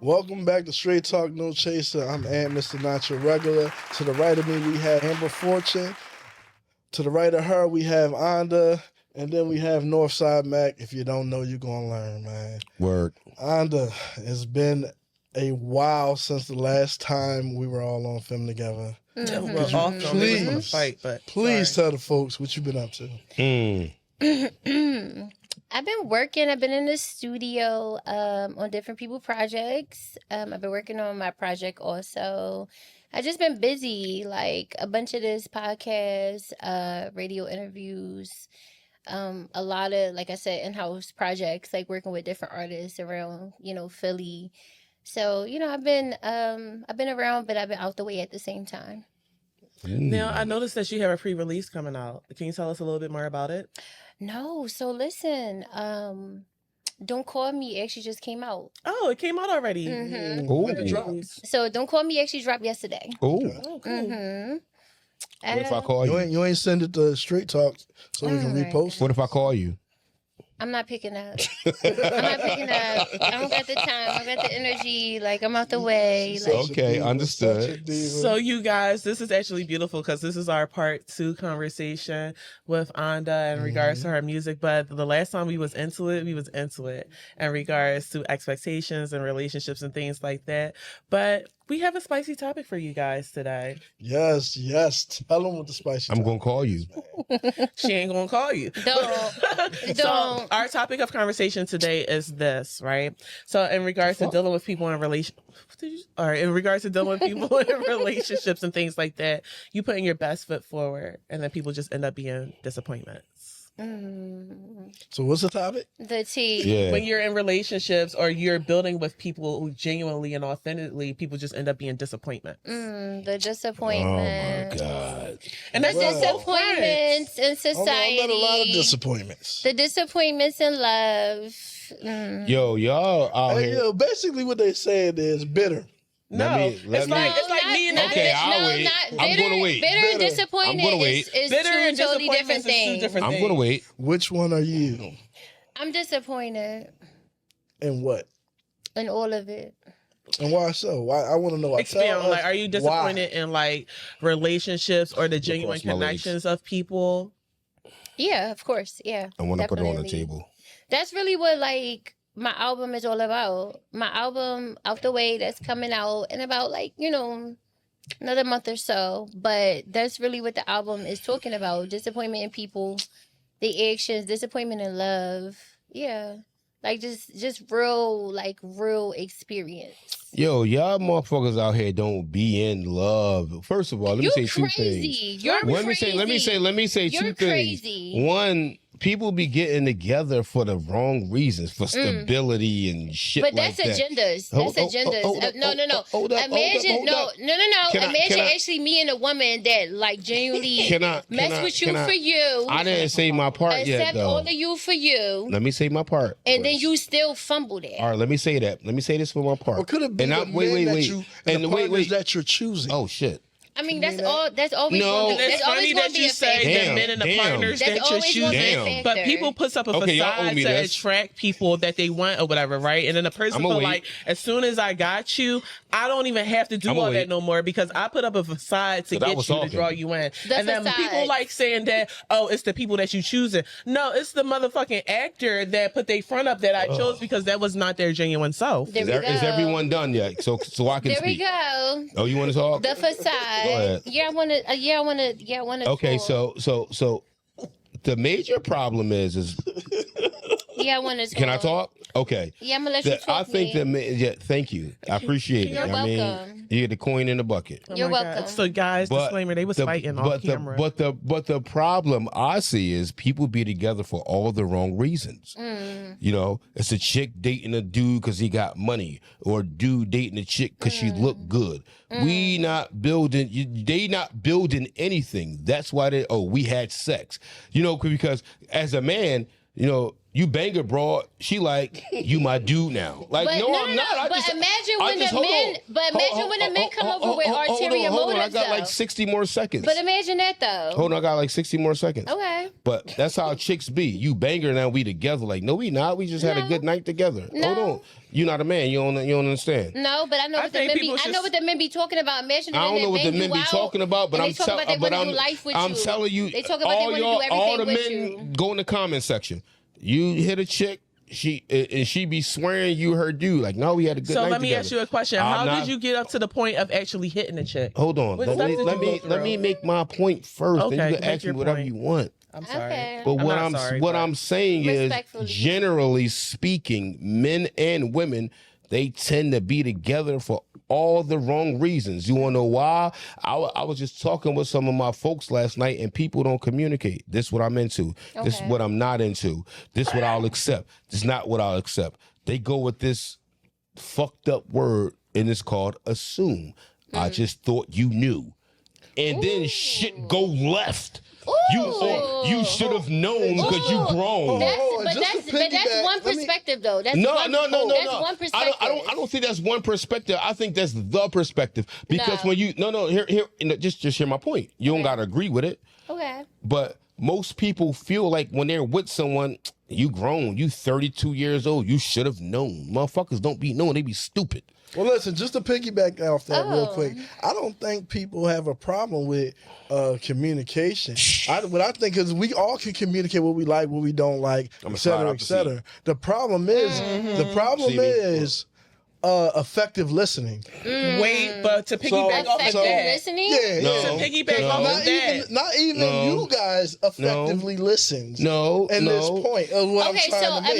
Welcome back to Straight Talk No Chaser. I'm Mr. Not Your Regular. To the right of me, we have Amber Fortune. To the right of her, we have Onda. And then we have Northside Mac. If you don't know, you're going to learn, man. Word. Onda, it's been a while since the last time we were all on film together. Mm-hmm. Could you Well, please, fight, but please tell the folks what you've been up to. I've been working. I've been in the studio on different people projects. I've been working on my project also. I've just been busy, like a bunch of this podcast, radio interviews, a lot of, like I said, in-house projects, like working with different artists around, Philly. So, I've been around, but I've been out the way at the same time. Now, I noticed that you have a pre-release coming out. Can you tell us a little bit more about it? No, so listen, Don't Call Me actually just came out. Oh, it came out already. Mm-hmm. When it drops? So Don't Call Me actually dropped yesterday. Oh, cool. Mm-hmm. What if I call you? You ain't send it to Straight Talk so we can repost it? What if I call you? I'm not picking up. I don't got the time. I got the energy. Like, I'm out the way. Like, Okay, understood. So you guys, this is actually beautiful because this is our part 2 conversation with Onda in regards to her music. But the last time we was into it in regards to expectations and relationships and things like that. But we have a spicy topic for you guys today. Yes. Tell them what the spicy I'm going to call you. She ain't going to call you. Don't. So our topic of conversation today is this, right? So in regards to dealing with people in in regards to dealing with people in relationships and things like that, you putting your best foot forward and then people just end up being disappointments. So what's the topic? The tea. Yeah. When you're in relationships or you're building with people who genuinely and authentically, people just end up being disappointments. The disappointment. Oh, my God. And that's The disappointments in society. I met a lot of disappointments. The disappointments in love. Yo, y'all out Hey, here. basically what they said is bitter. No, it's like me and Okay, I'll wait. I'm gonna wait. Bitter and disappointed I'm gonna wait. is bitter and two totally different disappointments is two things. different I'm things. going to wait. Which one are you? I'm disappointed And what? in all of it. And why so? Why? I want to know. Expound. Like, are you disappointed in like relationships or the genuine across my legs. connections of people? Yeah, of course. Yeah. I want to put it on the definitely. table. That's really what like my album is all about. My album, Out the Way, that's coming out in about like, another month or so. But that's really what the album is talking about. Disappointment in people, the actions, disappointment in love. Yeah. Like just real experience. Yo, y'all motherfuckers out here don't be in love. First of all, let me say two things. You're crazy. Let me say You're two crazy. things. One, people be getting together for the wrong reasons, for stability and shit But like that's that. agendas. Hold That's agendas. No. Imagine, no. Imagine actually me and a woman that like genuinely mess with you for you. I didn't say my part yet, Accept though. all of you for you. Let me say my part. And then you still fumble that. All right, let me say that. Let me say this for my part. Or could it be the partners that you're choosing? Oh, shit. I mean, that's always It's funny that you say that men and the partners that you're choosing, but people put up a facade to attract people that they want or whatever, right? And then the person feel like, as soon as I got you, I don't even have to do all that no more because I put up a facade to get you to draw you in. And then people like saying that, oh, it's the people that you choosing. No, it's the motherfucking actor that put their front up that I chose because that was not their genuine self. Is everyone done yet? So I can speak. There we go. Oh, you want to talk? The facade. Go ahead. Yeah, I want to. Okay, so the major problem is. Yeah, I want to. Can I talk? Okay. Yeah, I'm gonna let you talk. I think thank you. I appreciate it. You're welcome. mean, you get the coin in the bucket. You're welcome. So, guys, disclaimer: they was fighting off camera. But the problem I see is people be together for all the wrong reasons. It's a chick dating a dude because he got money, or a dude dating a chick because she looked good. We not building. They not building anything. That's why we had sex. Because as a man, You bang her broad, she like, you my dude now. Like, but, no, I'm not. But imagine when the men come over with ulterior motives. I got like 60 more seconds. But imagine that though. Hold on, I got like 60 more seconds. Okay. But that's how chicks be. You bang her, now we together. Like, no, we not. We just had a good night together. No. Hold on. You're not a man. You don't understand. No, but I know what the men be talking about. Imagine the I don't know what the men be talking about, but I'm telling you, they talk about they want to do everything all the with men you. go in the comment section. You hit a chick, she be swearing you her dude. Like, no, we had a good night together. So let me ask you a question. How did you get up to the point of actually hitting a chick? Hold on. Let me make my point first. Okay, then you can ask me whatever you want. I'm sorry. Okay. But what I'm saying is, generally speaking, men and women, they tend to be together for all the wrong reasons. You want to know why? I was just talking with some of my folks last night, and people don't communicate. This is what I'm into. Okay. This is what I'm not into. This is what I'll accept. This is not what I'll accept. They go with this fucked up word, and it's called assume. I just thought you knew. And then shit go left. You should have known because you grown. That's one perspective, though. That's no. That's one perspective. I don't think that's one perspective. I think that's the perspective. Because when you here just hear my point. You don't gotta agree with it. Okay. But most people feel like when they're with someone, you grown, you 32 years old, you should have known. Motherfuckers don't be knowing, they be stupid. Well, listen, just to piggyback off that real quick, I don't think people have a problem with communication. What I think is we all can communicate what we like, what we don't like, et cetera, et cetera. The problem is, effective listening. Wait, but to piggyback off of that, listening? To piggyback off of that, not even you guys effectively listens. This point of what I'm trying to make.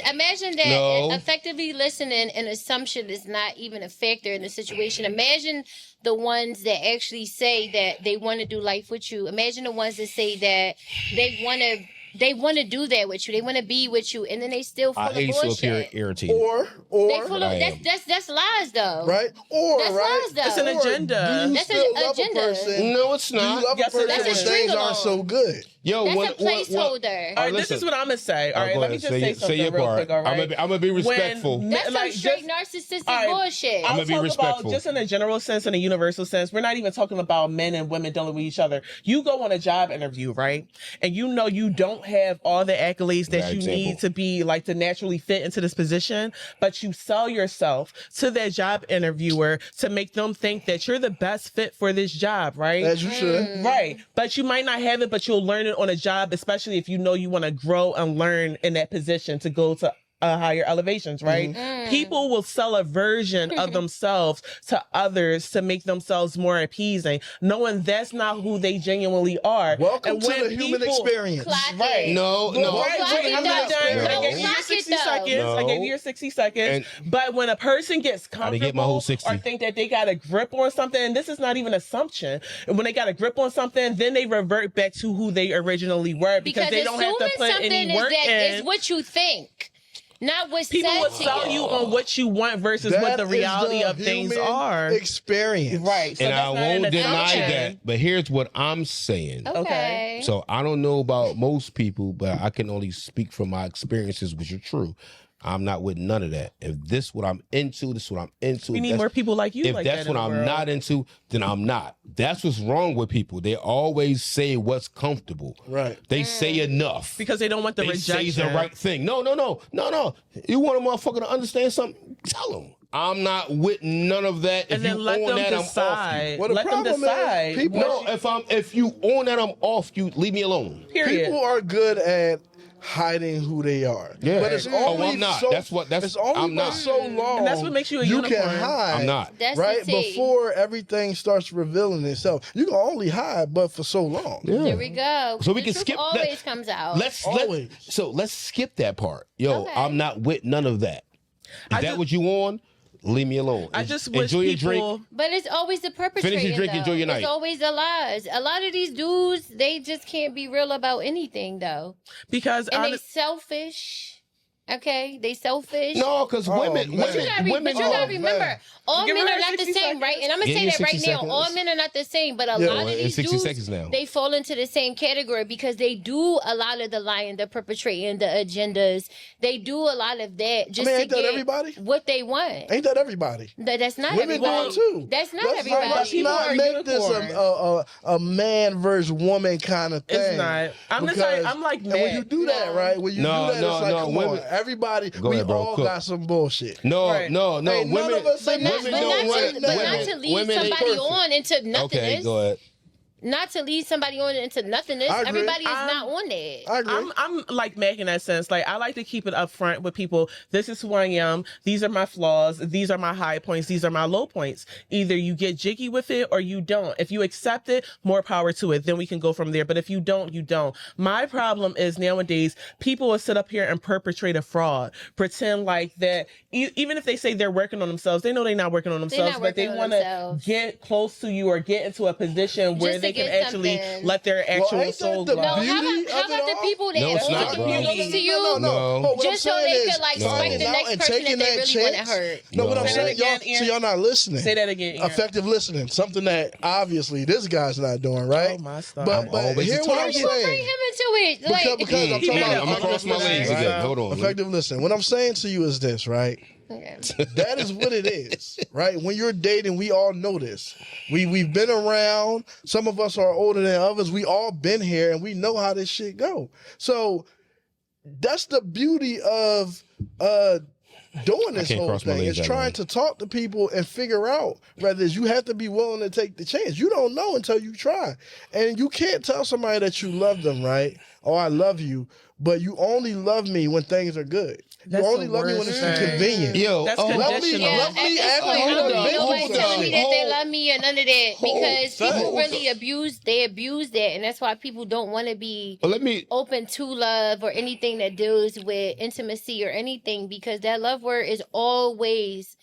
Imagine that effectively listening and assumption is not even a factor in the situation. Imagine the ones that actually say that they want to do life with you. Imagine the ones that say that they want to do that with you. They want to be with you, and then they still full of bullshit. Irritated. Or they full of, that's lies though. Right? Or that's lies though. It's an agenda. That's an agenda. No, it's not. Do you love a person when things aren't so good? Yo, that's a placeholder. All right, this is what I'm gonna say. All right, let me just say something real quick. All right, I'm gonna be respectful. That's some straight narcissistic bullshit. I'm gonna be respectful. Just in a general sense, in a universal sense, we're not even talking about men and women dealing with each other. You go on a job interview, right? And you know you don't have all the accolades that you need to be like to naturally fit into this position, but you sell yourself to that job interviewer to make them think that you're the best fit for this job, right? As you should. Right. But you might not have it, but you'll learn it on a job, especially if you know you want to grow and learn in that position to go to higher elevations, right? People will sell a version of themselves to others to make themselves more appeasing, knowing that's not who they genuinely are. Welcome to the human experience. Right. No. Right. I'm not done. I gave you your 60 seconds. I gave you your 60 seconds. But when a person gets comfortable or think that they got a grip on something, and this is not even assumption, and when they got a grip on something, then they revert back to who they originally were because they don't have to put any work in. It's what you think. Not what's people will sell you on what you want versus what the reality of things are. Experience, right? So and I won't deny that. But here's what I'm saying. Okay. So I don't know about most people, but I can only speak from my experiences, which are true. I'm not with none of that. If this what I'm into, this is what I'm into. We need more people like you. If that's what I'm not into, then I'm not. That's what's wrong with people. They always say what's comfortable. Right. They say enough. Because they don't want the rejection. They say the right thing. No. You want a motherfucker to understand something? Tell them. I'm not with none of that. And then let them decide. Well, let them decide. If you own that, I'm off you. Leave me alone. Period. People are good at hiding who they are. Yeah. But it's only I'm not. It's only for so long. And that's what makes you a unicorn. You can hide. I'm not. That's right? Before everything starts revealing itself. You can only hide but for so long. Yeah. There we go. So we can skip that. Always comes out. Let's skip that part. Yo, I'm not with none of that. Is that what you on? Leave me alone. I just wish enjoy people... your drink. But it's always the perpetrator. Finish your drink, enjoy your night. It's always the lies. A lot of these dudes, they just can't be real about anything, though. Because they selfish. Okay, they selfish. No, because women. But you gotta remember, all men are not the same, right? And I'm gonna say that right now. All men are not the same, but a lot of these dudes, they fall into the same category because they do a lot of the lying, the perpetrating, the agendas. They do a lot of that just to get everybody? What they want. Ain't that everybody? That's not women everybody. Too. That's not everybody. Let's not make this a man versus woman kind of thing. It's not. I'm like mad. And when you do that, right? When you do that, it's like, come on, everybody. We all got some bullshit. No. Women, not to lead somebody on into nothingness. Okay, go ahead. Not to lead somebody on into nothingness. Everybody is not on that. I agree. I'm like Meg in that sense. Like, I like to keep it up front with people. This is who I am. These are my flaws. These are my high points. These are my low points. Either you get jiggy with it or you don't. If you accept it, more power to it. Then we can go from there. But if you don't, you don't. My problem is nowadays people will sit up here and perpetrate a fraud. Pretend like that. Even if they say they're working on themselves, they know they're not working on themselves, but they want to get close to you or get into a position where they can actually let their actual soul go. No, how about the people that want to be close to you? No. Just so they could like spike the next person that they really want to hurt. No, what I'm saying, y'all not listening. Say that again. Effective listening, something that obviously this guy's not doing, right? Oh my stuff. But hear what I'm saying. Bring him into it. Because I'm talking about. I'm gonna cross my legs again. Hold on. Effective listening. What I'm saying to you is this, right? Okay. That is what it is, right? When you're dating, we all know this. We've been around. Some of us are older than others. We all been here, and we know how this shit go. So that's the beauty of doing this whole thing. It's trying to talk to people and figure out whether you have to be willing to take the chance. You don't know until you try, and you can't tell somebody that you love them, right? Oh, I love you, but you only love me when things are good. You only love me when it's convenient. Yo, that's love conditional. me Nobody telling me that they love me or none of that because people really abuse that, and that's why people don't want to be open to love or anything that deals with intimacy or anything, because that love word is always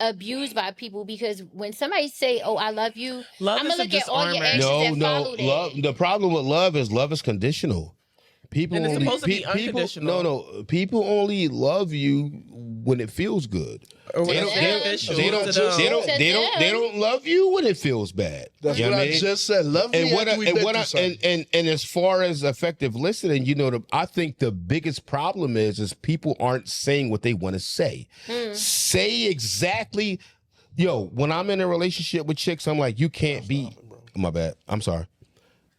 abused by people. Because when somebody say, "Oh, I love you," I'm gonna look at all your actions and follow that. Love. The problem with love is conditional. People and it's only supposed to be unconditional. People only love you when it feels good. They don't love you when it feels bad. That's what I just said. Love me after we've been through something. And as far as effective listening, I think the biggest problem is people aren't saying what they want to say. Say exactly. When I'm in a relationship with chicks, I'm like, you can't be. My bad. I'm sorry.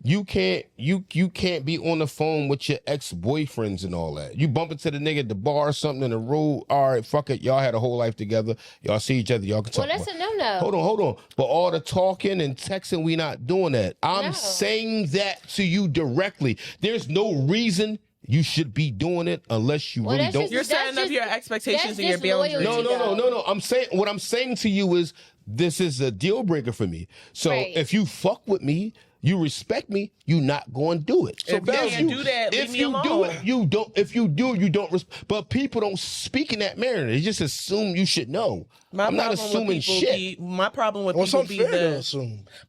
You can't be on the phone with your ex-boyfriends and all that. You bump into the nigga at the bar or something in the road. All right, fuck it. Y'all had a whole life together. Y'all see each other. Y'all can talk. Well, that's a no-no. Hold on. But all the talking and texting, we not doing that. I'm saying that to you directly. There's no reason you should be doing it unless you really don't. You're setting up your expectations and your boundaries. No. What I'm saying to you is this is a deal breaker for me. So if you fuck with me, you respect me, you not going to do it. So if you do that, leave me alone. Do it, you don't. If you do, you don't. But people don't speak in that manner. They just assume you should know. I'm not assuming shit. My problem with people be this.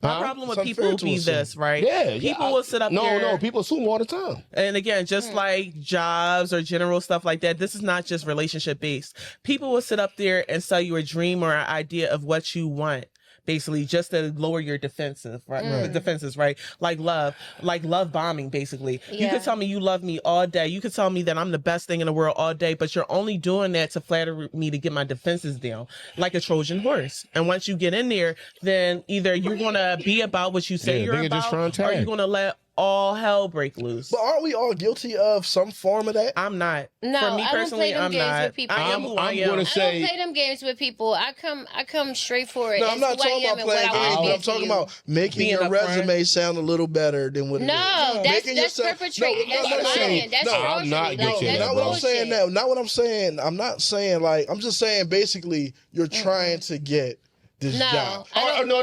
My problem with people be this, right? Yeah. People will sit up here. No. People assume all the time. And again, just like jobs or general stuff like that, this is not just relationship based. People will sit up there and sell you a dream or an idea of what you want. Basically, just to lower your defenses, right? Like love bombing, basically. Yeah. You could tell me you love me all day. You could tell me that I'm the best thing in the world all day, but you're only doing that to flatter me to get my defenses down, like a Trojan horse. And once you get in there, then either you're going to be about what you say you're about, or you're going to let all hell break loose. But aren't we all guilty of some form of that? I'm not. No, for me personally, I don't play them games with people. I am who I am. I don't play them games with people. I come straight for it. No, I'm not talking about playing games, but I'm talking about making your resume sound a little better than what it is. No, that's perpetrating. That's lying. That's fraudulent. I'm not guilty of that. Not what I'm saying now. Not what I'm saying. I'm not saying like, I'm just saying basically you're trying to get this job. No.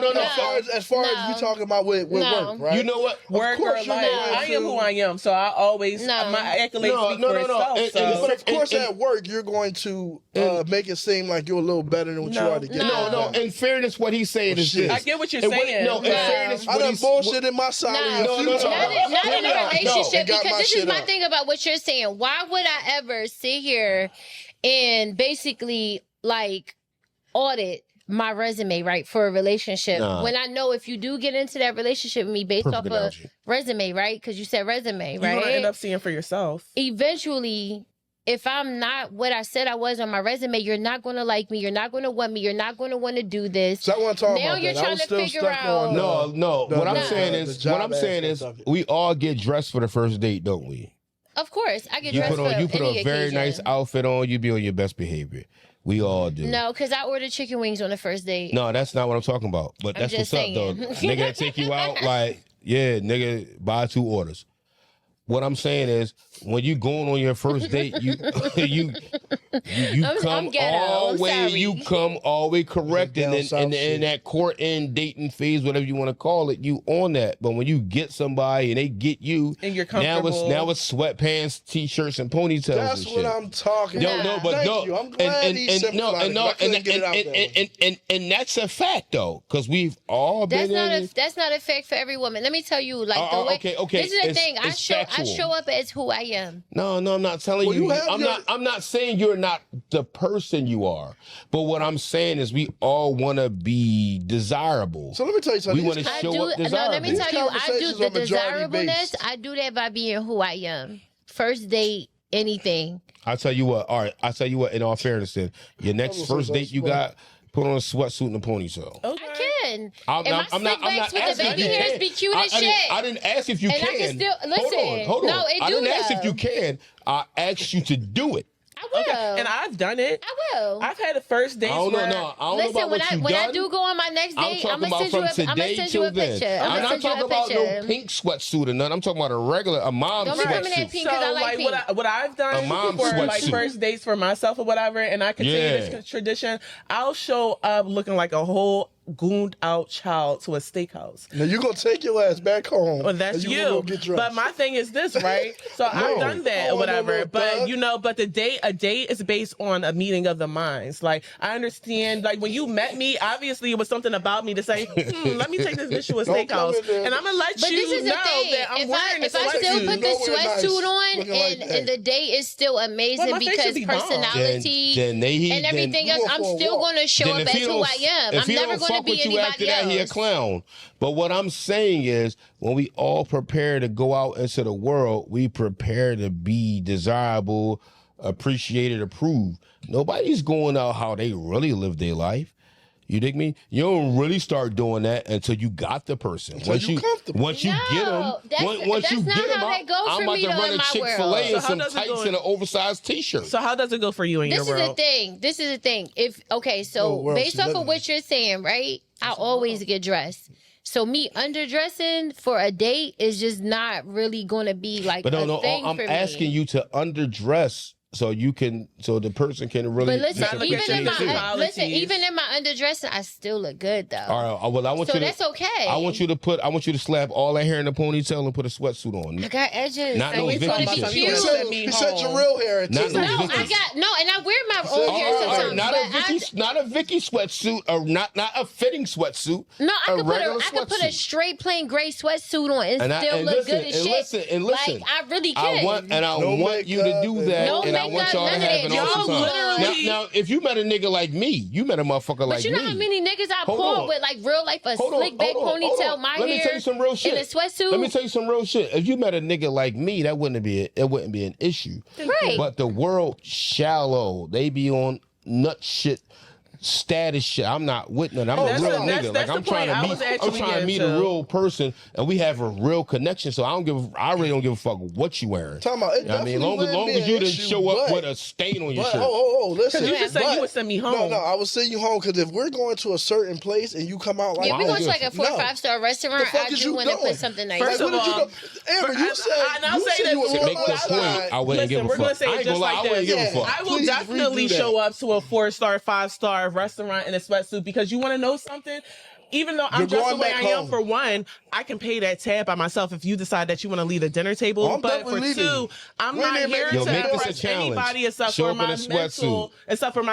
As far as we talking about with work, right? You know what? Work or life. I am who I am, so I always my accolades speak for itself. But of course, at work, you're going to make it seem like you're a little better than what you are to get. No. In fairness, what he's saying is this. I get what you're saying. In fairness, I done bullshitted my salary a few times. Not in a relationship, because this is my thing about what you're saying. Why would I ever sit here and basically like audit my resume, right, for a relationship when I know if you do get into that relationship with me based off of resume, right, because you said resume, right, you're gonna end up seeing for yourself eventually. If I'm not what I said I was on my resume, you're not going to like me. You're not going to want me. You're not going to want to do this. So I want to talk now about you're that. trying to figure out. No. What I'm saying is, we all get dressed for the first date, don't we? Of course, I get dressed for You put any a very occasion. nice outfit on. You be on your best behavior. We all do. No, because I ordered chicken wings on the first date. No, that's not what I'm talking about. But that's what's up, though. Nigga that take you out, like, yeah, nigga, buy 2 orders. What I'm saying is, when you going on your first date, you come all the way correct, and then in that courting, dating phase, whatever you want to call it, you on that. But when you get somebody and they get you, and you're comfortable, now it's sweatpants, t-shirts, and ponytails. That's and what shit. I'm talking about. Thank you. I'm glad he simplified it. And that's a fact though, because we've all been. That's not a fact for every woman. Let me tell you, like the way. Okay. This is the thing. I show up as who I am. No, I'm not telling you. I'm not saying you're not the person you are. But what I'm saying is we all want to be desirable. So let me tell you something. We want to show up desirable. No, let me tell you, I do the desirableness. I do that by being who I am. First date, anything. I'll tell you what. All right, I'll tell you what. In all fairness, then your next first date you got. Put on a sweatsuit and a ponytail. Okay. I can. I'm not asking with the baby hairs be cute as shit. I didn't ask if you and can. I can still, listen. Hold on. No, I didn't ask if you can. I asked you to do it. I will. Okay. And I've done it. I will. I've had a first date. I don't know about what you've when done. I do go on my next date, I'm talking gonna about from today send till you a then. picture. I'm not talking about no pink sweatsuit or nothing. I'm talking about a mom Don't sweatsuit. be coming in pink because I like pink. What I've done for like first dates for myself or whatever, and I continue this tradition, I'll show up looking like a whole gooned out child to a steakhouse. Now you're gonna take your ass back home. Well, that's you. But my thing is this, right? So I've done that or whatever. But but a date is based on a meeting of the minds. Like I understand, like when you met me, obviously it was something about me to say, let me take this bitch to a steakhouse, and I'm gonna let you know that I'm wearing if I still put the sweatsuit on and the date is still amazing because personality and everything else, I'm still gonna show up as who I am. I'm never gonna be anybody else. He a clown. But what I'm saying is, when we all prepare to go out into the world, we prepare to be desirable, appreciated, approved. Nobody's going out how they really live their life. You dig me? You don't really start doing that until you got the person. Once you get them, once you get them, I'm about to run a Chick-fil-A and some tights and an oversized T-shirt. So how does it go for you in your world? This is the thing. Based off of what you're saying, right? I always get dressed. So me underdressing for a date is just not really going to be like thing for me. I'm asking you to underdress. So the person can really. But listen, even in my underdressing, I still look good though. All right, well, that's okay. I want you to slap all that hair in a ponytail and put a sweatsuit on. I got edges. Not no Vicky shit. He said your real hair. And I wear my old hair sometimes. Not a Vicky sweatsuit, or not a fitting sweatsuit. No, I could put a straight plain gray sweatsuit on and still look good as shit. And listen, like I really can. I want you to do that. I want y'all to have an awesome time. Now, if you met a nigga like me, you met a motherfucker like me. But you know how many niggas I pulled with like real life a slick back ponytail, my hair. Let me tell you some real shit. In a sweatsuit. Let me tell you some real shit. If you met a nigga like me, that wouldn't be an issue. Right. But the world shallow. They be on nut shit. Status shit. I'm not with none. I'm a real nigga. Like I'm trying to meet a real person, and we have a real connection. So I really don't give a fuck what you wearing. Talking about it. I mean, long as you didn't show up with a stain on your shirt. Listen. You just said you would send me home. No, I would send you home because if we're going to a certain place and you come out like, if we're going to like a 4 or 5 star restaurant, I do want to put something nice. First of all, Amber, you said to make the point, I wouldn't give a fuck. I will definitely show up to a 4-star, 5-star 5-star restaurant in a sweatsuit because you want to know something? Even though I'm dressed the way I am, for one, I can pay that tab by myself if you decide that you want to leave the dinner table. But for two, I'm not here to impress anybody except for my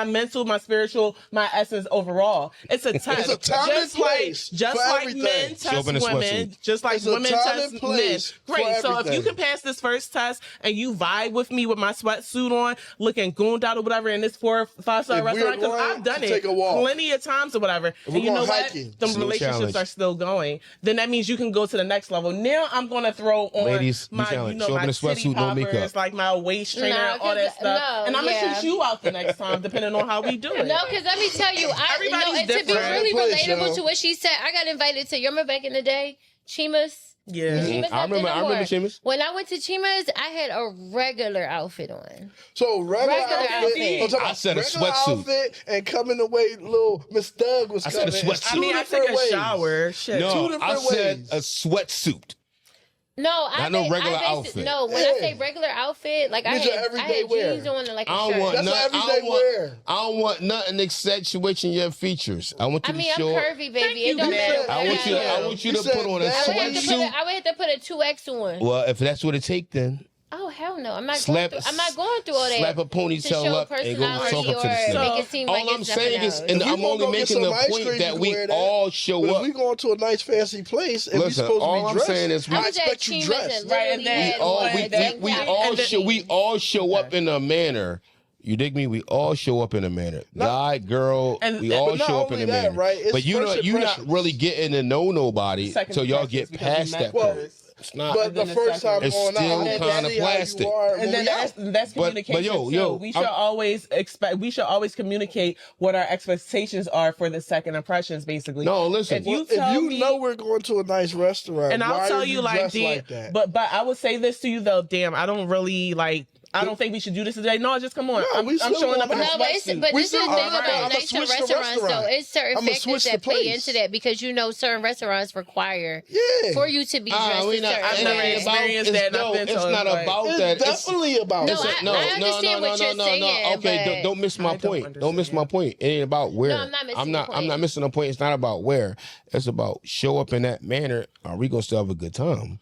mental, my spiritual, my essence overall. It's a test. It's a time and place. Just like men test women, just like women test men. Great. So if you can pass this first test and you vibe with me with my sweatsuit on, looking gooned out or whatever in this 4 or 5-star restaurant, because I've done it plenty of times or whatever. And you know what? The relationships are still going, then that means you can go to the next level. Now I'm going to throw on ladies, my, my titty poppers, like my waist trainer, all that stuff. And I'm going to shoot you out the next time, depending on how we do it. No, because let me tell you, and to be really relatable to what she said, I got invited to, you remember back in the day, Chima's? Yeah, I remember Chima's. When I went to Chima's, I had a regular outfit on. So regular outfit. I said a sweatsuit. Outfit and coming away, little Miss Doug was coming. I said a sweatsuit. I mean, I took a shower. Shit. No, I said a sweatsuit. No, I no regular outfit. No, when I say regular outfit, like I had jeans on and like a shirt. That's everyday wear. I don't want nothing accentuating your features. I want you to show. I'm curvy, baby. It don't matter. I want you to put on a sweatsuit. I would have to put a 2X on. Well, if that's what it take, then. Oh hell no! I'm not going through all that. Slap a ponytail up and go talk up to the scene. All I'm saying is, and I'm only making the point that we all show up. If we going to a nice fancy place, and we supposed to be dressed, saying is I expect you dressed. We all show up in a manner. You dig me? We all show up in a manner. Guy, girl, we all show up in a manner. Right? But you're not really getting to know nobody till y'all get past that point. It's not. But the first time it's going still out, kind of plastic. And then that's communication. But we should always communicate what our expectations are for the second impressions, basically. No, listen. If you know we're going to a nice restaurant, and I'll tell you like that. But I would say this to you though, damn, I don't really like. I don't think we should do this today. No, just come on. I'm showing up in a sweatsuit. But this is the thing about nicer restaurants, though. It's certain factors that play into that because certain restaurants require for you to be dressed in certain I've never experienced that. It's not about that. It's definitely about that. No, I understand what you're saying. Okay, don't miss my point. Don't miss my point. It ain't about where. No, I'm not missing the point. I'm not missing the point. It's not about where. It's about show up in that manner. Are we gonna still have a good time?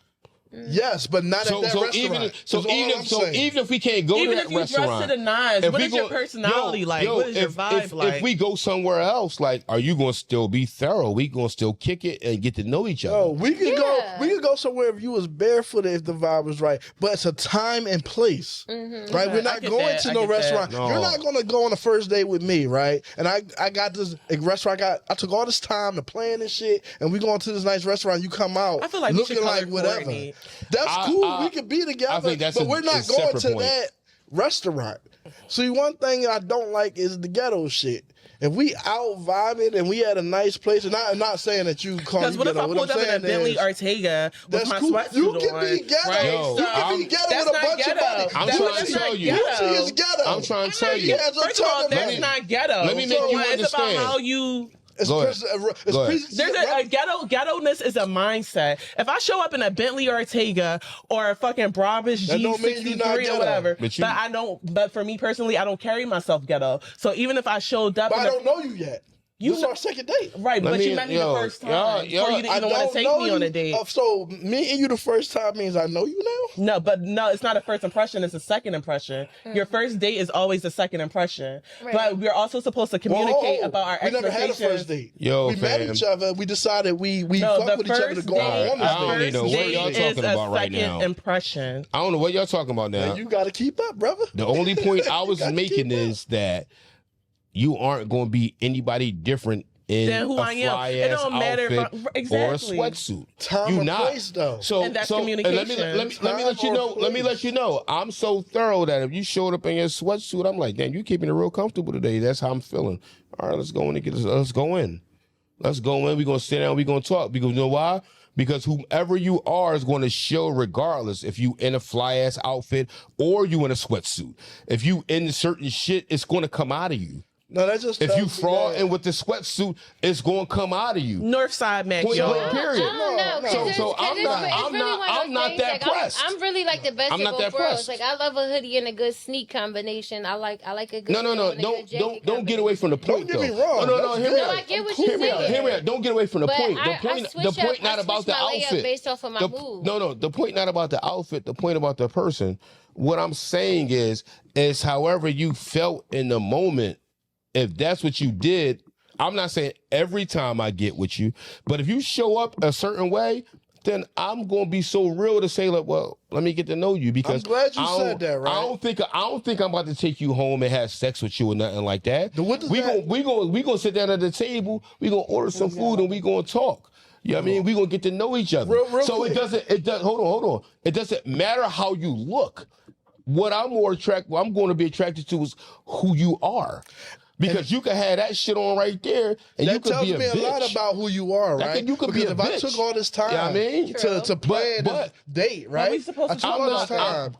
Yes, but not at that restaurant. Even if we can't go to that restaurant, even if you dress to the nines, what is your personality like? What is your vibe like? If we go somewhere else, like, are you going to still be thorough? We going to still kick it and get to know each other? No, we could go somewhere if you was barefooted if the vibe was right. But it's a time and place, right? We're not going to no restaurant. No. You're not going to go on a first date with me, right? And I got this restaurant. I took all this time to plan and shit, and we going to this nice restaurant. You come out looking like whatever. That's cool. We could be together, but we're not going to that restaurant. See, one thing I don't like is the ghetto shit. If we out vibing and we at a nice place, and I'm not saying that you call me ghetto. Because what if I pulled up in a Bentley Ortega with my sweatsuit on? You can be ghetto. Right? You can be ghetto with a bunch of money. I'm trying to tell you. Gucci is ghetto. I'm trying to tell you. First of all, that's not ghetto. Let me make you understand. It's about how you... There's a ghetto-ness is a mindset. If I show up in a Bentley Ortega or a fucking Brabus G63 or whatever, but for me personally, I don't carry myself ghetto. So even if I showed up, but I don't know you yet. This is our second date. Right, but you met me the first time before you didn't want to take me on a date. So me and you the first time means I know you now? No, it's not a first impression, it's a second impression. Your first date is always the second impression. Right. But we're also supposed to communicate about our expectations. We never had a first date. We met each other. We decided we fuck with each other to go on this date. I don't even know what y'all talking about right now. Impression. I don't know what y'all talking about now. You got to keep up, brother. The only point I was making is that you aren't going to be anybody different in who I am. It don't matter or a sweatsuit. You're not. Place, though. And that's communication. And let me let you know. Let me let you know. I'm so thorough that if you showed up in your sweatsuit, I'm like, damn, you keeping it real comfortable today. That's how I'm feeling. All right, let's go in and let's go in. Let's go in. We're gonna sit down. We're gonna talk. Because you know why? Because whomever you are is going to show regardless if you in a fly ass outfit or you in a sweatsuit. If you in certain shit, it's going to come out of you. No, that just if you fraud and with the sweatsuit, it's gonna come out of you. Northside Mac, y'all. Period. So I'm not that pressed. I'm really like the best of both worlds. Like I love a hoodie and a good sneak combination. I like a good. No. Don't get away from the point. Don't get me wrong. No. Hear me out. I get what you're saying. Hear me out. Don't get away from the point. The point not about the outfit. Based off of my mood. No. The point not about the outfit. The point about the person. What I'm saying is however you felt in the moment. If that's what you did, I'm not saying every time I get with you, but if you show up a certain way, then I'm gonna be so real to say, like, well, let me get to know you because I'm glad you said that, right? I don't think I'm about to take you home and have sex with you or nothing like that. We gonna sit down at the table, we gonna order some food and we gonna talk. You know what I mean? We gonna get to know each other. Real so quick. Hold on. It doesn't matter how you look. What I'm going to be attracted to is who you are. Because you can have that shit on right there, and you could be a bitch. That tells me a lot about who you are, right? You could be a bitch. If I took all this time to plan this date, right?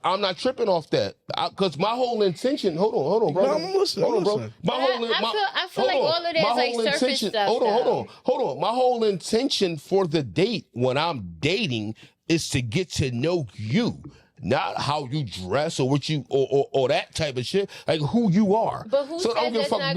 I'm not tripping off that. Because my whole intention, hold on, bro. No, I'm listening. Bro. I feel like all of that is like surface stuff. Hold on. My whole intention for the date when I'm dating is to get to know you. Not how you dress or what you or that type of shit, like who you are. But who says that's not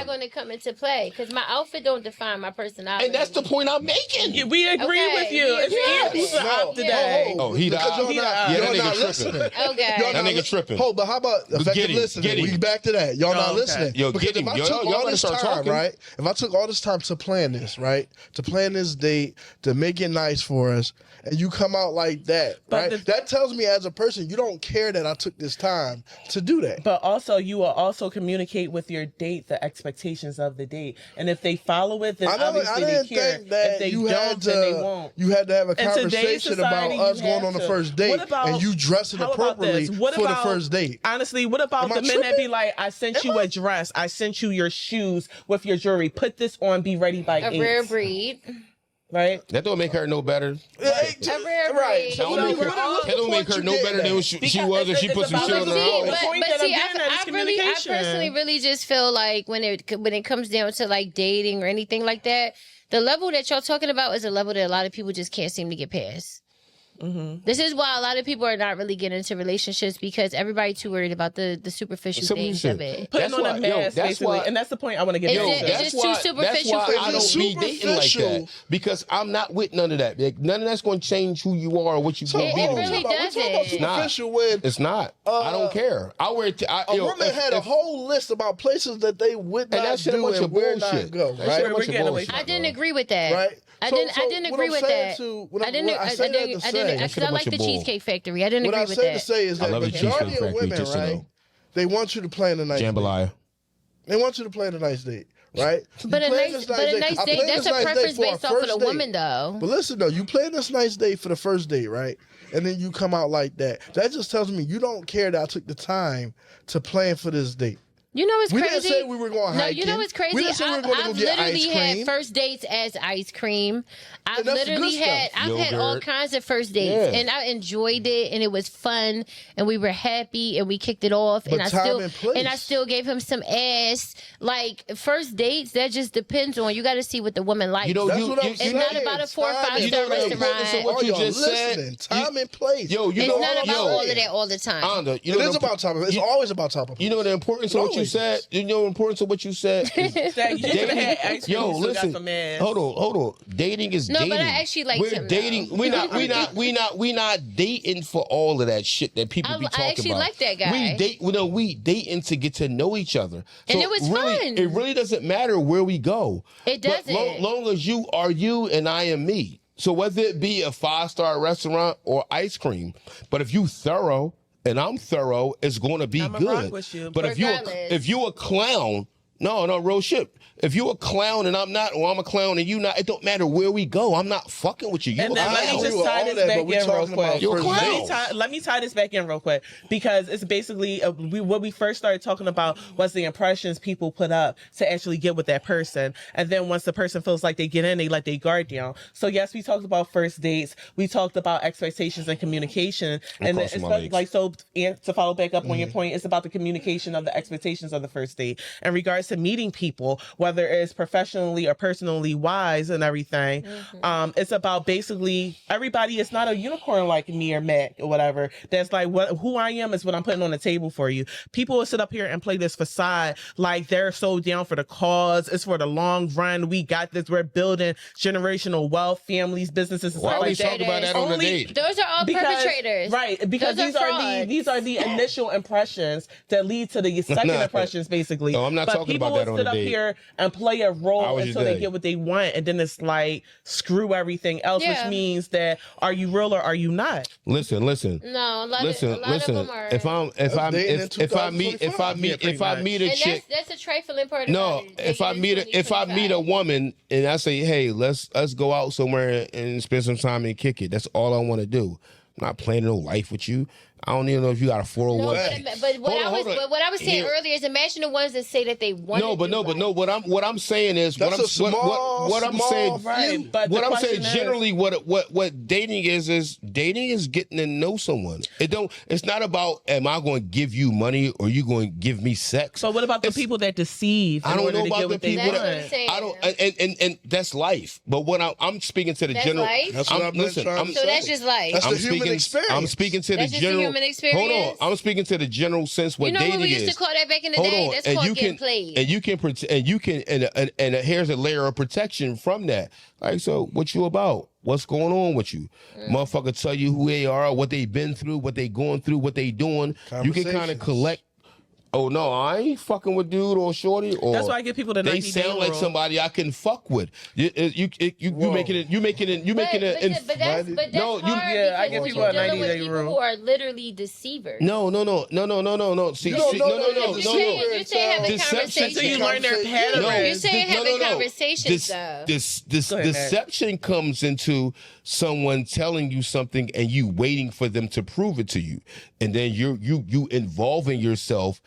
going to come into play? Because my outfit don't define my personality. And that's the point I'm making. Yeah, we agree with you. It's Andy's today. Oh, he the op. Y'all not listening. Okay. That nigga tripping. Hold, but how about effective listening? We back to that. Y'all not listening. Yo, because if I took all this time, right? If I took all this time to plan this, right? To plan this date, to make it nice for us, and you come out like that, right? That tells me as a person, you don't care that I took this time to do that. But also, you will also communicate with your date the expectations of the date. And if they follow it, then obviously they care. If they don't, then they won't. You had to have a conversation about us going on the first date and you dressing appropriately for the first date. Honestly, what about the men that be like, I sent you a dress, I sent you your shoes with your jewelry, put this on, be ready by 8. A rare breed. Right? That don't make her no better. Right. That don't make her no better than she was if she put some shit on her own. But see, I personally really just feel like when it comes down to like dating or anything like that, the level that y'all talking about is a level that a lot of people just can't seem to get past. Mm-hmm. This is why a lot of people are not really getting into relationships because everybody's too worried about the superficial things of it. Putting on a mask, basically. And that's the point I want to get. It's just too superficial. That's why I don't be dating like that because I'm not with none of that. Like, none of that's going to change who you are or what you're going to be. It really doesn't. It's not. I don't care. I wear it. A woman had a whole list about places that they would not do and where not go. Right? I didn't agree with that. Right. I didn't agree with that. I like the Cheesecake Factory. I didn't agree with that. What I'm saying to say is that the majority of women, right, they want you to plan a nice date. They want you to plan a nice date, right? But a nice date, that's a preference based off of the woman, though. But listen, though, you plan this nice date for the first date, right? And then you come out like that. That just tells me you don't care that I took the time to plan for this date. You know what's crazy? We didn't say we were going hiking. No, you know what's crazy? I've literally had first dates as ice cream. I've had all kinds of first dates, and I enjoyed it, and it was fun, and we were happy, and we kicked it off, and I still gave him some ass. Like first dates, that just depends on. You got to see what the woman likes. It's not about a 4 or 5-star restaurant. So what you just said, time and place. It's not about all of that all the time. Onda, it is about time. It's always about time. You know the importance of what you said. You know the importance of what you said. Yo, listen. Hold on. Dating is dating. No, but I actually like him. Dating. We not dating for all of that shit that people be talking about. I actually like that guy. We dating to get to know each other. And it was fun. It really doesn't matter where we go. It doesn't. But long as you are you and I am me. So whether it be a 5-star restaurant or ice cream, but if you thorough and I'm thorough, it's going to be good. Rock with you. But if you a clown, no, real shit. If you a clown and I'm not, or I'm a clown and you not, it don't matter where we go. I'm not fucking with you. And then let me just tie this back in real quick. Let me tie this back in real quick because it's basically what we first started talking about was the impressions people put up to actually get with that person, and then once the person feels like they get in, they let their guard down. So yes, we talked about first dates. We talked about expectations and communication, and it's like so. And to follow back up on your point, it's about the communication of the expectations of the first date. In regards to meeting people, whether it's professionally or personally wise and everything. It's about basically everybody is not a unicorn like me or Mac or whatever. That's like who I am is what I'm putting on the table for you. People will sit up here and play this facade like they're so down for the cause. It's for the long run. We got this. We're building generational wealth, families, businesses, and stuff like that. Why are we talking about that on the date? Those are all perpetrators. Right, because these are the initial impressions that lead to the second impressions, basically. No, I'm not talking about that on the date. People will sit up here and play a role until they get what they want, and then it's like screw everything else, which means that are you real or are you not? Listen. No, a lot of them are. If I meet a chick, that's a trifling part. No, if I meet a woman and I say, hey, let's go out somewhere and spend some time and kick it. That's all I want to do. I'm not planning no life with you. I don't even know if you got a 401. But what I was saying earlier is imagine the ones that say that they want. What I'm saying is what I'm saying generally what dating is dating is getting to know someone. It's not about am I going to give you money or you going to give me sex. So what about the people that deceive? I don't know about the people and that's life. But what I'm speaking to the general. That's what so that's just life. That's the human experience. I'm speaking to the general. Hold on, I'm speaking to the general sense what dating is. You know what we used to call that back in the day? That's called getting played. And here's a layer of protection from that. Like, so what you about? What's going on with you? Motherfucker tell you who they are, what they've been through, what they going through, what they doing. You can kind of collect. Oh no, I ain't fucking with dude or shorty. Or that's why I get people to 90 they sound like somebody I can fuck with. You making it. But that's hard I get people a 90-day rule. Who are literally deceivers. No. See, You're saying having conversations. So you learn their patterns. You're saying having conversations. This deception comes into someone telling you something and you waiting for them to prove it to you, and then you involving yourself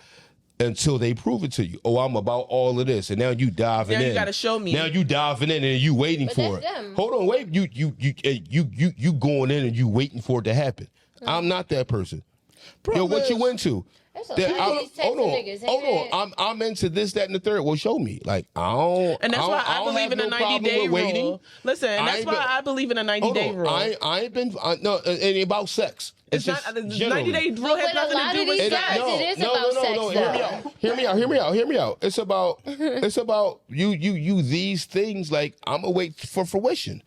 until they prove it to you. Oh, I'm about all of this, and now you diving in. Now you gotta show me. Now you diving in and you waiting for it. Them. Hold on, wait. You going in and you waiting for it to happen. I'm not that person. Yo, what you into? Hold on. I'm into this, that, and the third. Well, show me. Like I don't. And that's why I believe in a 90-day rule. Listen, that's why I believe in a 90-day rule. I ain't been it ain't about sex. It's just 90-day rule has nothing to do with sex. It is about sex. Hear me out. It's about you these things like I'm gonna wait for fruition.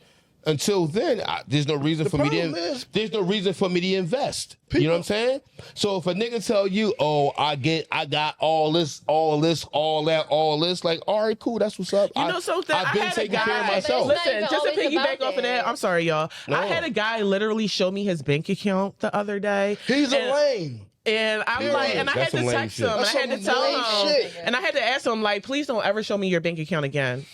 Until then, there's no reason for me to invest. You know what I'm saying? So if a nigga tell you, "Oh, I got all this, like, all right, cool, that's what's up." I've been taking care of myself. Listen, just to piggyback off of that, I'm sorry, y'all. No. I had a guy literally show me his bank account the other day. He's a lame. And I'm like, and I had to text him, and I had to tell him, and I had to ask him, like, please don't ever show me your bank account again.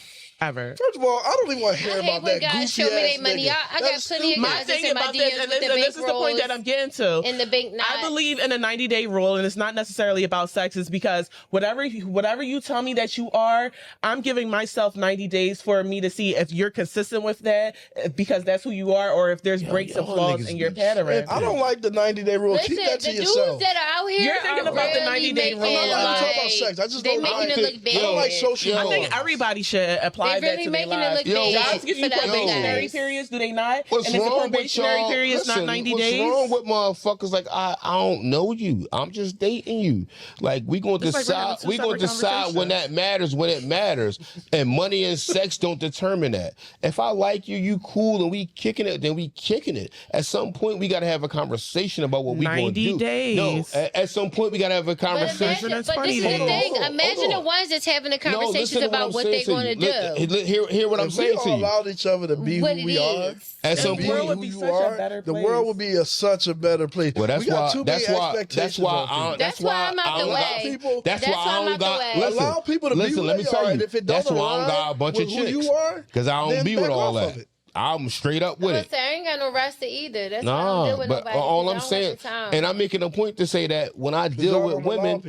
Ever. First of all, I don't even want to hear about that goofy show me their money. I got plenty of guys in my DMs with the bank this is the point that I'm getting to. In the bank, I believe in a 90-day rule, and it's not necessarily about sex. It's because whatever you tell me that you are, I'm giving myself 90 days for me to see if you're consistent with that, because that's who you are, or if there's breaks and flaws in your pattern. I don't like the 90-day rule. Listen, keep that to yourself. The dudes that are out here you're thinking about the 90-day rule. I'm not talking about sex. I just don't like it. I don't like social norms. I think everybody should apply that to their lives. Jobs give you probationary periods, do they not? What's and if the wrong probationary with period is not 90 days? What's wrong with motherfuckers like I don't know you. I'm just dating you. Like we gonna decide when that matters, when it matters. And money and sex don't determine that. If I like you, you cool and we kicking it, then we kicking it. At some point we gotta have a conversation about what we gonna do. 90 days. No, at some point we gotta have a conversation. But this is the thing. Imagine the ones that's having the conversations about what they're gonna do. Hear what I'm saying to you. Allowed each other to be who we are. At some point, the world would be such a better place. Well, that's why I'm out the way. That's why I don't got. Allow people to be who let me they tell are. you. If it That's doesn't why I don't got a bunch of chicks. Because I don't be with all that. I'm straight up with it. I ain't got no roster either. That's why I don't deal with nobody. All I'm saying, and I'm making a point to say that when I deal with women,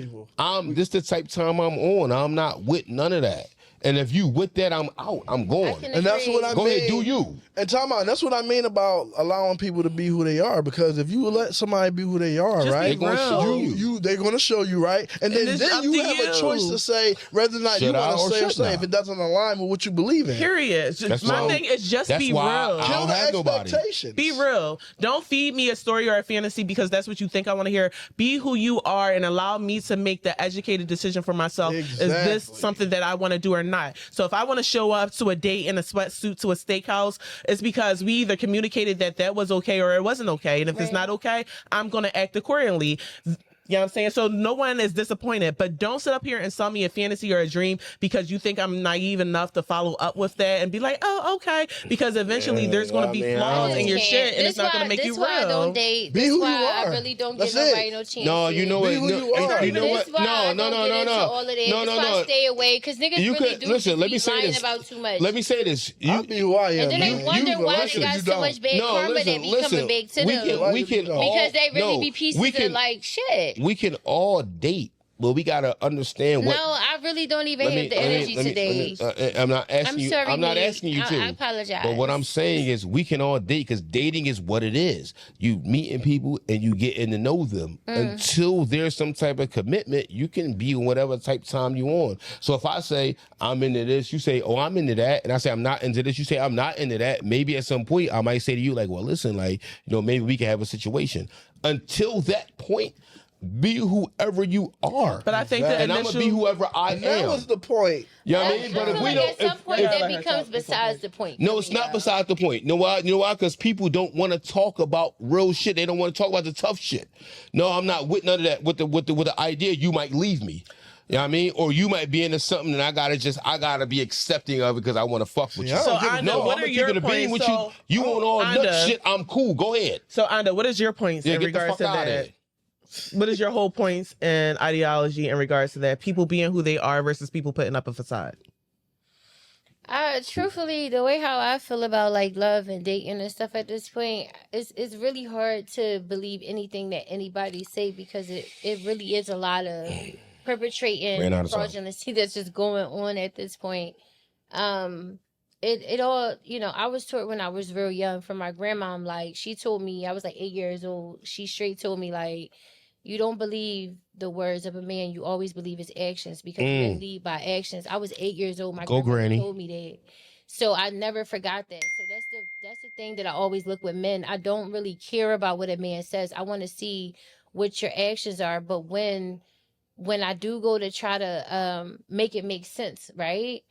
this the type of time I'm on. I'm not with none of that. And if you with that, I'm out. I'm going. And that's what I mean. Go ahead, do you. And time out. That's what I mean about allowing people to be who they are. Because if you let somebody be who they are, just right? They're going to show you. They're going to show you, right? And then you have a choice to say whether or not you want to say or say if it doesn't align with what you believe in. Period. My thing is just be real. I don't have nobody. Be real. Don't feed me a story or a fantasy because that's what you think I want to hear. Be who you are and allow me to make the educated decision for myself. Exactly. Is this something that I want to do or not? So if I want to show up to a date in a sweatsuit to a steakhouse, it's because we either communicated that was okay or it wasn't okay. And if it's not okay, I'm going to act accordingly. You know what I'm saying? So no one is disappointed, but don't sit up here and sell me a fantasy or a dream because you think I'm naive enough to follow up with that and be like, oh, okay. Because eventually there's going to be flaws in your shit and it's not going to make you real. That's why I don't date. That's why I really don't give nobody no chance. No, you know what? You know what? No. I stay away because niggas really do listen, let me say this. About too much. Let me say this. I'll be who I am. And then they wonder why they got so much bad karma that be coming back to them. Because they really be pieces of like shit. We can all date, but we gotta understand what. No, I really don't even have the energy today. I'm not asking you. Sorry, I'm not asking you to. I apologize. But what I'm saying is, we can all date because dating is what it is. You meeting people and you getting to know them. Until there's some type of commitment, you can be whatever type of time you on. So if I say I'm into this, you say, oh, I'm into that, and I say I'm not into this, you say I'm not into that. Maybe at some point I might say to you like, well, listen, like maybe we can have a situation. Until that point, be whoever you are. But I think that and I'm gonna be whoever I am. That was the point. You know what I mean? But if we don't, at some point that becomes besides the point. No, it's not besides the point. You know why? Because people don't want to talk about real shit. They don't want to talk about the tough shit. No, I'm not with none of that. With the idea you might leave me. You know what I mean? Or you might be into something and I gotta be accepting of it because I want to fuck with you. So Onda, what are your points? With you on all nut shit, I'm cool. Go ahead. So Onda, what is your points in regards to that? What is your whole points and ideology in regards to that? People being who they are versus people putting up a facade. Truthfully, the way how I feel about like love and dating and stuff at this point, it's really hard to believe anything that anybody say because it really is a lot of perpetrating fraudulency that's just going on at this point. It all, I was taught when I was real young from my grandmom, like she told me, I was like 8 years old. She straight told me like, you don't believe the words of a man. You always believe his actions because men lead by actions. I was 8 years old. My grandma told me that. So I never forgot that. So that's the thing that I always look with men. I don't really care about what a man says. I want to see what your actions are. But when I do go to try to make it make sense, right?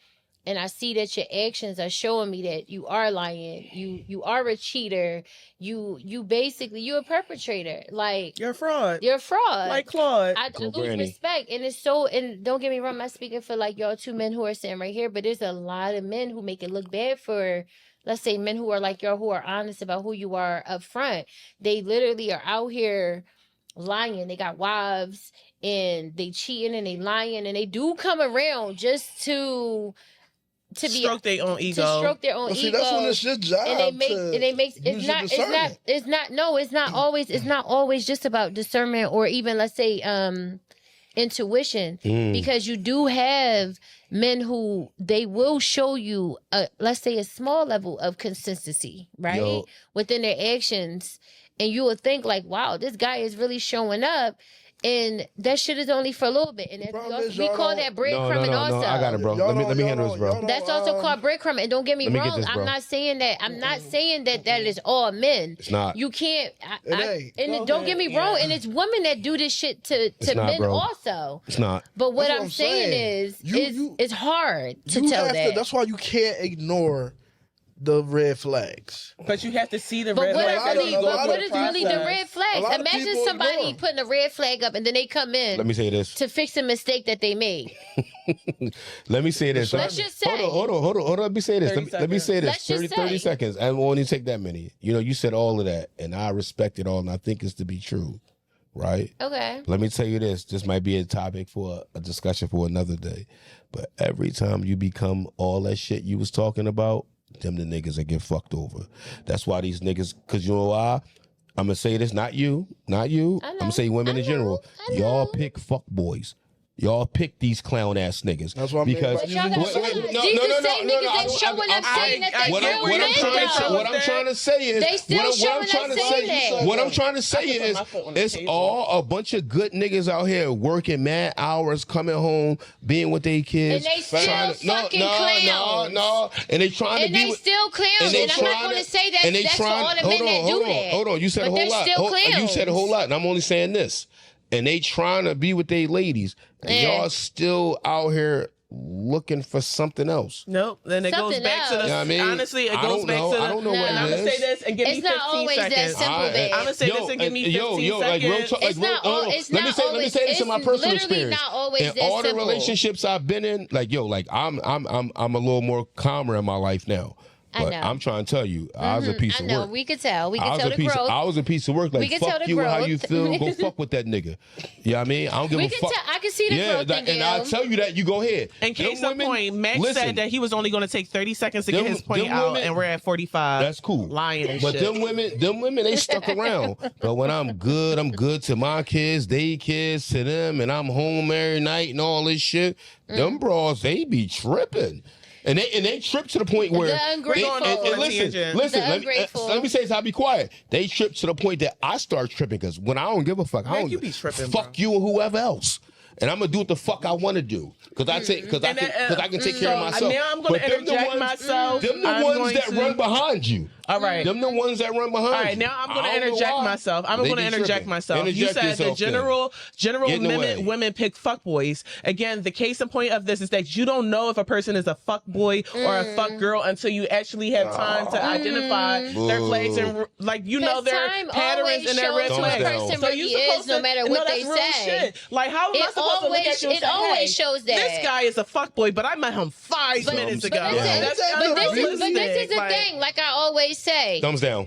And I see that your actions are showing me that you are lying, you are a cheater, you basically you're a perpetrator. Like you're a fraud. You're a fraud. Like Claude. I lose respect. And it's so, and don't get me wrong, I'm not speaking for like y'all two men who are sitting right here, but there's a lot of men who make it look bad for, let's say, men who are like y'all, who are honest about who you are up front. They literally are out here lying. They got wives and they cheating and they lying and they do come around just to stroke their own ego. To stroke their own ego. See, that's when it's your job. And it's not always just about discernment or even, let's say, intuition. Because you do have men who they will show you let's say a small level of consistency, right? Within their actions. And you would think like, wow, this guy is really showing up. And that shit is only for a little bit. And we call that breadcrumbing also. No, I got it, bro. Let me handle this, bro. That's also called breadcrumbing. And don't get me wrong, I'm not saying that that is all men. It's not. You can't. Don't get me wrong. And it's women that do this shit to men also. It's not. But what I'm saying is, it's hard to tell that. That's why you can't ignore the red flags. But you have to see the red flags. But what is really the red flags? Imagine somebody putting a red flag up and then they come in. Let me say this. To fix a mistake that they made. Let me say this. Let's just say. Hold on. Let me say this. Let me say this. 30 seconds. I won't even take that many. You said all of that, and I respect it all, and I think it's to be true. Right? Okay. Let me tell you this. This might be a topic for a discussion for another day. But every time you become all that shit you was talking about, them the niggas that get fucked over. That's why these niggas, because you know why? I'm going to say this, not you. I'm going to say women in general. Y'all pick fuck boys. Y'all pick these clown ass niggas. That's what I mean. Because these are the same niggas that's showing up saying that they real men. What I'm trying to say is, they still showing up saying that. What I'm trying to say is, it's all a bunch of good niggas out here working mad hours, coming home, being with their kids, and they still fucking clowns. No, and they trying to be. And they still clowns. And I'm not going to say that's for all the men that do that. Hold on, you said a whole lot. You said a whole lot, and I'm only saying this. And they trying to be with their ladies, and y'all still out here looking for something else. Nope. Then it goes back to the. You know what I mean? Honestly, it goes back to the. I don't know what it is. I'm gonna say this and give me 15 seconds. It's not always that simple, babe. I'm gonna say this and give me 15 seconds. Let me say this in my personal experience. Not always in all the relationships I've been in, I'm a little more calmer in my life now. But I'm trying to tell you, I was a piece of work. We could tell. We could tell the growth. I was a piece of work. Like, fuck you, how you feel. Go fuck with that nigga. You know what I mean? I don't give a fuck. I can see the growth in and I'll tell you that. You go ahead. In case of point, Max said that he was only going to take 30 seconds to get his point out, and we're at 45. That's cool. Lying and but shit. them women, they stuck around. But when I'm good to my kids, they kids to them, and I'm home every night and all this shit, them bras, they be tripping. And they trip to the point where listen. Let me say this. I'll be quiet. They trip to the point that I start tripping because when I don't give a fuck, I don't. You be tripping, fuck you or whoever else. And I'm gonna do what the fuck I want to do because I can take care of myself. Now I'm gonna interject myself. Them the ones that run behind you. All right. Them the ones that run behind you. All right. Now I'm gonna interject myself. You said the general women pick fuckboys. Again, the case in point of this is that you don't know if a person is a fuckboy or a fuck girl until you actually have time to identify their flags and their patterns and their red flags. So you supposed to, no matter what they say. Like how am I supposed to look at you and say, always shows that this guy is a fuckboy, but I met him 5 minutes ago. But this is the thing. Like I always say, thumbs down.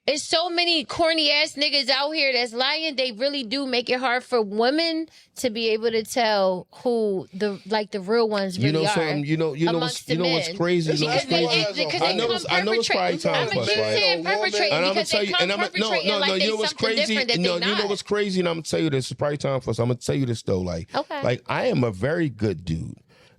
It's so many corny ass niggas out here that's lying. They really do make it hard for women to be able to tell who the real ones really are. You know what's crazy? I know it's probably time for us, right? And I'm gonna tell you, you know what's crazy? You know what's crazy? And I'm gonna tell you this. It's probably time for us. I'm gonna tell you this though. Like I am a very good dude.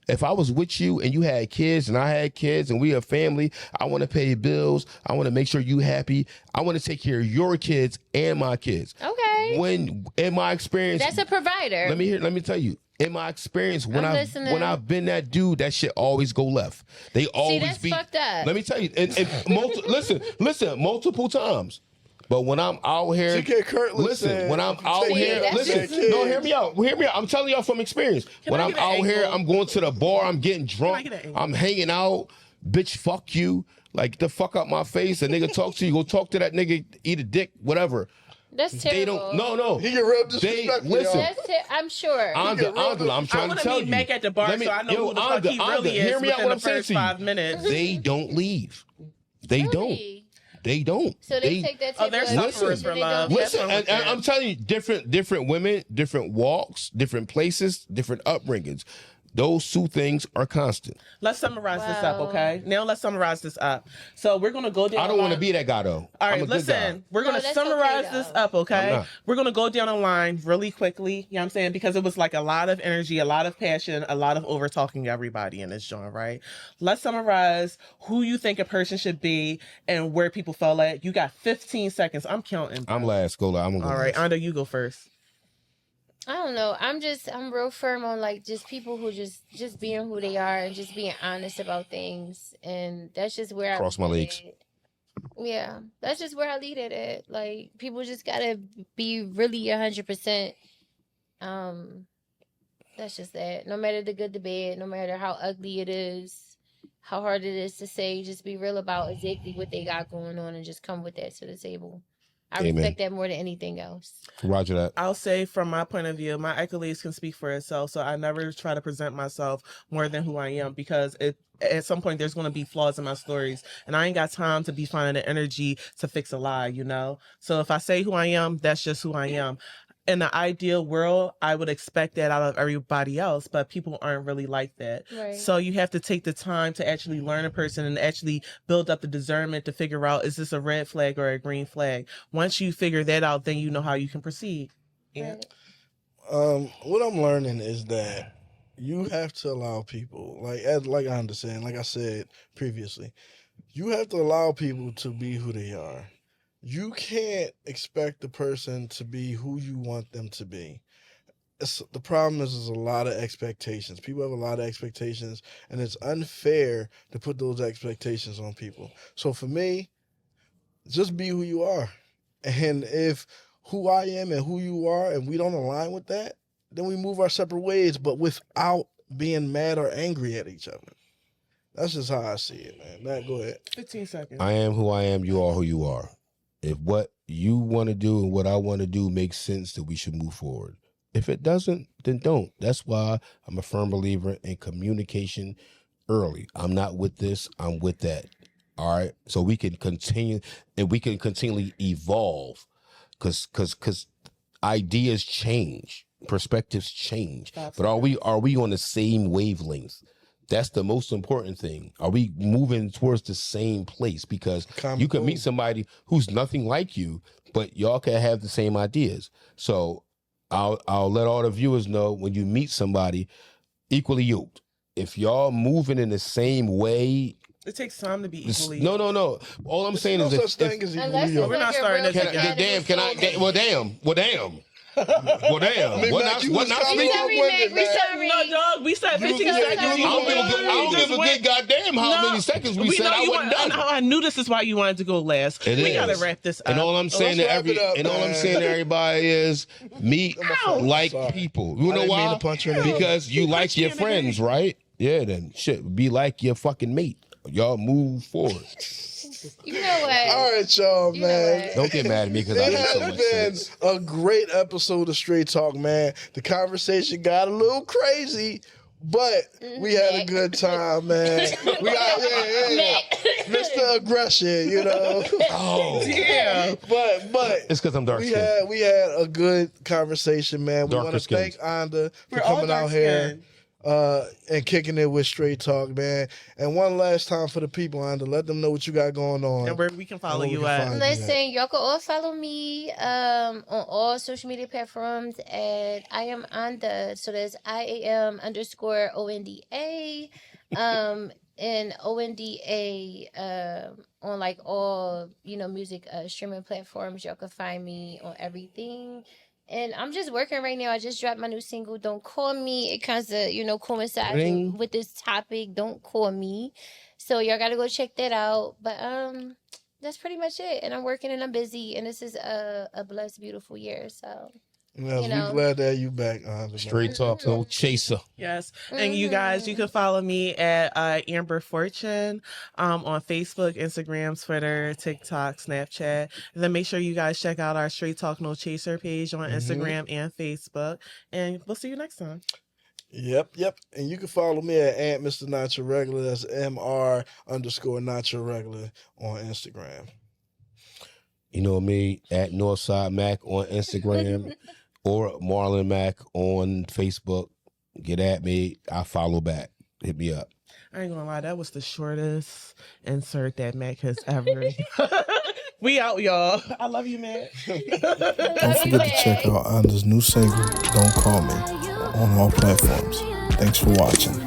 If I was with you and you had kids and I had kids and we a family, I want to pay bills. I want to make sure you happy. I want to take care of your kids and my kids. Okay. When in my experience, that's a provider. Let me tell you. In my experience, when I've been that dude, that shit always go left. They always be fucked up. Let me tell you. Listen, multiple times. But when I'm out here, when I'm out here, no, hear me out. I'm telling y'all from experience. When I'm out here, I'm going to the bar, I'm getting drunk, I'm hanging out. Bitch, fuck you. Like, the fuck out my face. A nigga talk to you, go talk to that nigga, eat a dick, whatever. That's terrible. No. He get real disrespectful. Listen. I'm sure. Onda, I'm trying to tell you. I want to meet Mac at the bar so I know who the fuck he really is hear me out within what I'm the first 5 minutes. They don't leave. They don't. They don't. So they take that type sufferers for love. Listen, and I'm telling you, different women, different walks, different places, different upbringings. Those two things are constant. Let's summarize this up, okay? Now let's summarize this up. So we're going to go down. I don't want to be that guy, though. All right, listen. We're going to summarize this up, okay? We're going to go down the line really quickly, you know what I'm saying? Because it was like a lot of energy, a lot of passion, a lot of over-talking everybody in this genre, right? Let's summarize who you think a person should be and where people fell at. You got 15 seconds. I'm counting. I'm last. Go last. All right, Onda, you go first. I don't know. I'm real firm on just people who just being who they are and just being honest about things. And that's just where cross my legs. Yeah, that's just where I lead it at. Like, people just gotta be really 100%. That's just that. No matter the good, the bad, no matter how ugly it is, how hard it is to say, just be real about exactly what they got going on and just come with that to the table. I respect that more than anything else. Roger that. I'll say from my point of view, my accolades can speak for itself. So I never try to present myself more than who I am because at some point there's going to be flaws in my stories and I ain't got time to be finding the energy to fix a lie, you know? So if I say who I am, that's just who I am. In the ideal world, I would expect that out of everybody else, but people aren't really like that. Right. So you have to take the time to actually learn a person and actually build up the discernment to figure out, is this a red flag or a green flag? Once you figure that out, then you know how you can proceed. Yeah. Right. What I'm learning is that you have to allow people, like I understand, like I said previously, you have to allow people to be who they are. You can't expect the person to be who you want them to be. The problem is there's a lot of expectations. People have a lot of expectations, and it's unfair to put those expectations on people. So for me, just be who you are. And if who I am and who you are and we don't align with that, then we move our separate ways, but without being mad or angry at each other. That's just how I see it, man. Matt, go ahead. 15 seconds. I am who I am. You are who you are. If what you want to do and what I want to do makes sense, then we should move forward. If it doesn't, then don't. That's why I'm a firm believer in communication early. I'm not with this. I'm with that. All right. So we can continue and we can continually evolve because ideas change, perspectives change. But are we on the same wavelength? That's the most important thing. Are we moving towards the same place? Because you could meet somebody who's nothing like you, but y'all can have the same ideas. So I'll let all the viewers know, when you meet somebody equally yoked, if y'all moving in the same way, it takes time to be equally. No. All I'm saying is such thing as equally yoked. We're not starting to Well, damn. What not speaking? No, dog. We said 15 seconds. I don't give a good goddamn how many seconds we said. I wasn't done. I knew this is why you wanted to go last. We gotta wrap this up. And all I'm saying to everybody is meet like people. You know why? Because you like your friends, right? Yeah, then shit. Be like your fucking mate. Y'all move forward. You know what? All right, y'all, man. Don't get mad at me because I make so much sense. It has been a great episode of Straight Talk, man. The conversation got a little crazy, but we had a good time, man. We got Mr. Aggression, you know. Oh, yeah. But it's because I'm dark skinned. We had a good conversation, man. We want to thank Onda for coming out here. And kicking it with Straight Talk, man. And one last time for the people, Onda, let them know what you got going on and where we can follow you at. Listen, y'all can all follow me on all social media platforms at I am Onda. So that's IAM_ONDA. And ONDA on like all music streaming platforms. Y'all can find me on everything. And I'm just working right now. I just dropped my new single, Don't Call Me. It kind of, coincides with this topic, Don't Call Me. So y'all got to go check that out. But that's pretty much it. And I'm working and I'm busy. And this is a blessed, beautiful year. So... Yes, we're glad to have you back. Straight Talk, no chaser. Yes. And you guys, you can follow me at Amber Fortune on Facebook, Instagram, Twitter, TikTok, Snapchat. And then make sure you guys check out our Straight Talk No Chaser page on Instagram and Facebook. And we'll see you next time. Yep. And you can follow me at Mr. Not Your Regular. That's MR_Not Your Regular on Instagram. You know me at Northside Mac on Instagram. Or Marlon Mac on Facebook. Get at me. I follow back. Hit me up. I ain't gonna lie, that was the shortest insert that Mac has ever. We out, y'all. I love you, Mac. Don't forget to check out Onda's new single, Don't Call Me, on all platforms. Thanks for watching.